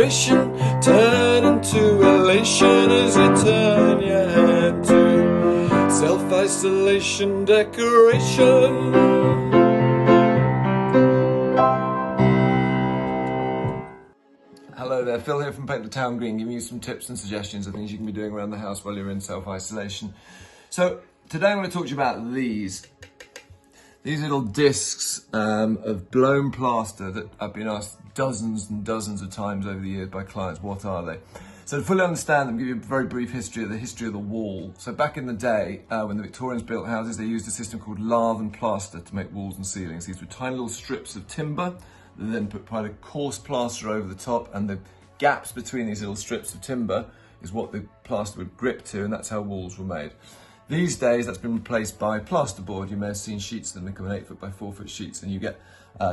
frustration turn into elation as you turn your head to self-isolation decoration. Hello there, Phil here from Paint the Town Green, giving you some tips and suggestions of things you can be doing around the house while you're in self-isolation. So today I'm going to talk to you about these little discs of blown plaster that I've been asked dozens and dozens of times over the years by clients, what are they? So to fully understand them, I'll give you a very brief history of the wall. So back in the day, when the Victorians built houses, they used a system called lath and plaster to make walls and ceilings. These were tiny little strips of timber. They then put quite a coarse plaster over the top, and the gaps between these little strips of timber is what the plaster would grip to, and that's how walls were made. These days, that's been replaced by plasterboard. You may have seen sheets that become 8 foot by 4 foot sheets, and you get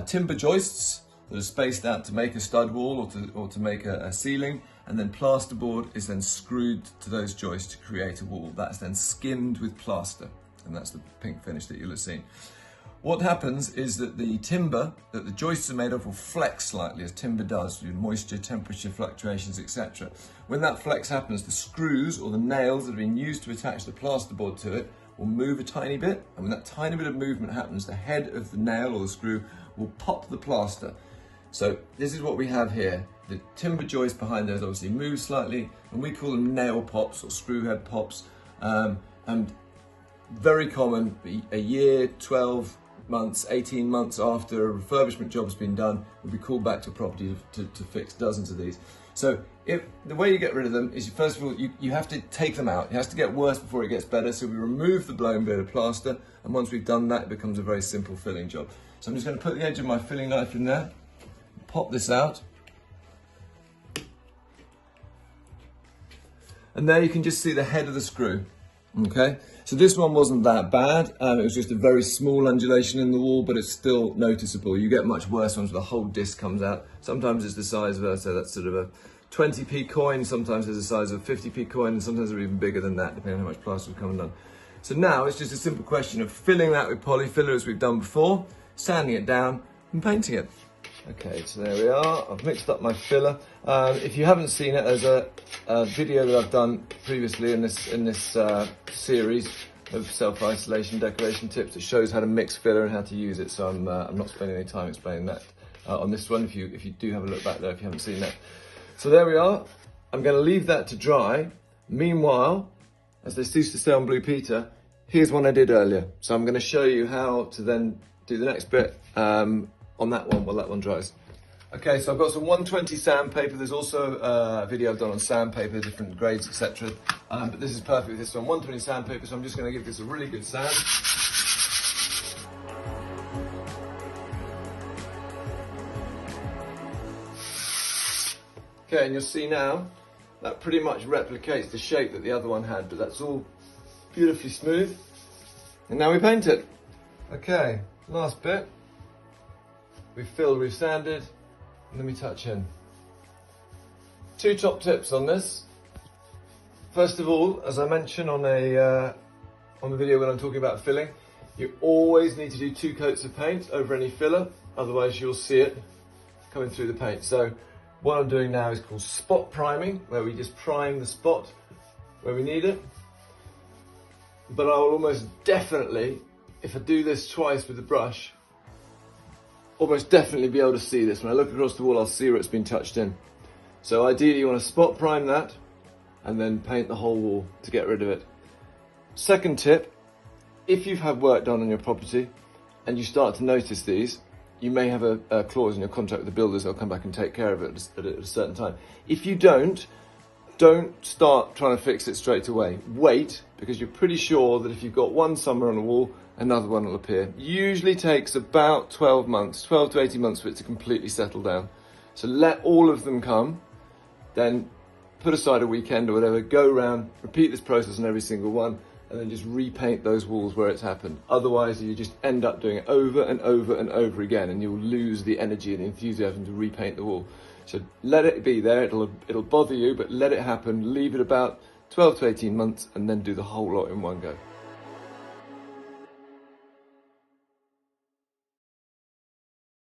timber joists that are spaced out to make a stud wall or to make a ceiling, and then plasterboard is then screwed to those joists to create a wall. That's then skimmed with plaster, and that's the pink finish that you'll have seen. What happens is that the timber that the joists are made of will flex slightly, as timber does, due to moisture, temperature fluctuations, etc. When that flex happens, the screws or the nails that have been used to attach the plasterboard to it will move a tiny bit, and when that tiny bit of movement happens, the head of the nail or the screw will pop the plaster. So this is what we have here. The timber joist behind those obviously moves slightly, and we call them nail pops or screw head pops, and very common. A year, 12 months, 18 months after a refurbishment job has been done, we'll be called back to a property to fix dozens of these. So the way you get rid of them is, first of all, you have to take them out. It has to get worse before it gets better. So we remove the blown bit of plaster, and once we've done that, it becomes a very simple filling job. So I'm just going to put the edge of my filling knife in there, pop this out, and there you can just see the head of the screw. Okay, so this one wasn't that bad. It was just a very small undulation in the wall, but it's still noticeable. You get much worse ones where the whole disc comes out. Sometimes it's the size of so that's sort of a 20p coin, sometimes it's the size of a 50p coin, and sometimes they're even bigger than that, depending on how much plaster we've come and done. So now it's just a simple question of filling that with polyfiller as we've done before, sanding it down and painting it. Okay, so there we are. I've mixed up my filler. If you haven't seen it, there's a video that I've done previously in this series of self-isolation decoration tips that shows how to mix filler and how to use it. So I'm not spending any time explaining that on this one. If you do have a look back there, if you haven't seen that. So there we are. I'm going to leave that to dry. Meanwhile, as they used to say on Blue Peter, here's one I did earlier. So I'm going to show you how to then do the next bit on that one while that one dries. Okay, so I've got some 120 sandpaper. There's also a video I've done on sandpaper, different grades, etc. But this is perfect with this one, 120 sandpaper, so I'm just going to give this a really good sand. Okay, and you'll see now, that pretty much replicates the shape that the other one had, but that's all beautifully smooth. And now we paint it. Okay, last bit. We've filled, we've sanded, and then we touch in. 2 top tips on this. First of all, as I mentioned on the video when I'm talking about filling, you always need to do 2 coats of paint over any filler, otherwise you'll see it coming through the paint. So what I'm doing now is called spot priming, where we just prime the spot where we need it. But I will almost definitely, if I do this twice with the brush, almost definitely be able to see this. When I look across the wall, I'll see where it's been touched in. So ideally you want to spot prime that and then paint the whole wall to get rid of it. Second tip, if you've had work done on your property and you start to notice these, you may have a clause in your contract with the builders. They'll come back and take care of it at a certain time. If you don't start trying to fix it straight away. Wait, because you're pretty sure that if you've got one somewhere on the wall, another one will appear. Usually takes about 12 to 18 months for it to completely settle down. So let all of them come, then put aside a weekend or whatever, go around, repeat this process on every single one, and then just repaint those walls where it's happened. Otherwise, you just end up doing it over and over and over again, and you'll lose the energy and the enthusiasm to repaint the wall. So let it be there, it'll bother you, but let it happen, leave it about 12 to 18 months, and then do the whole lot in one go.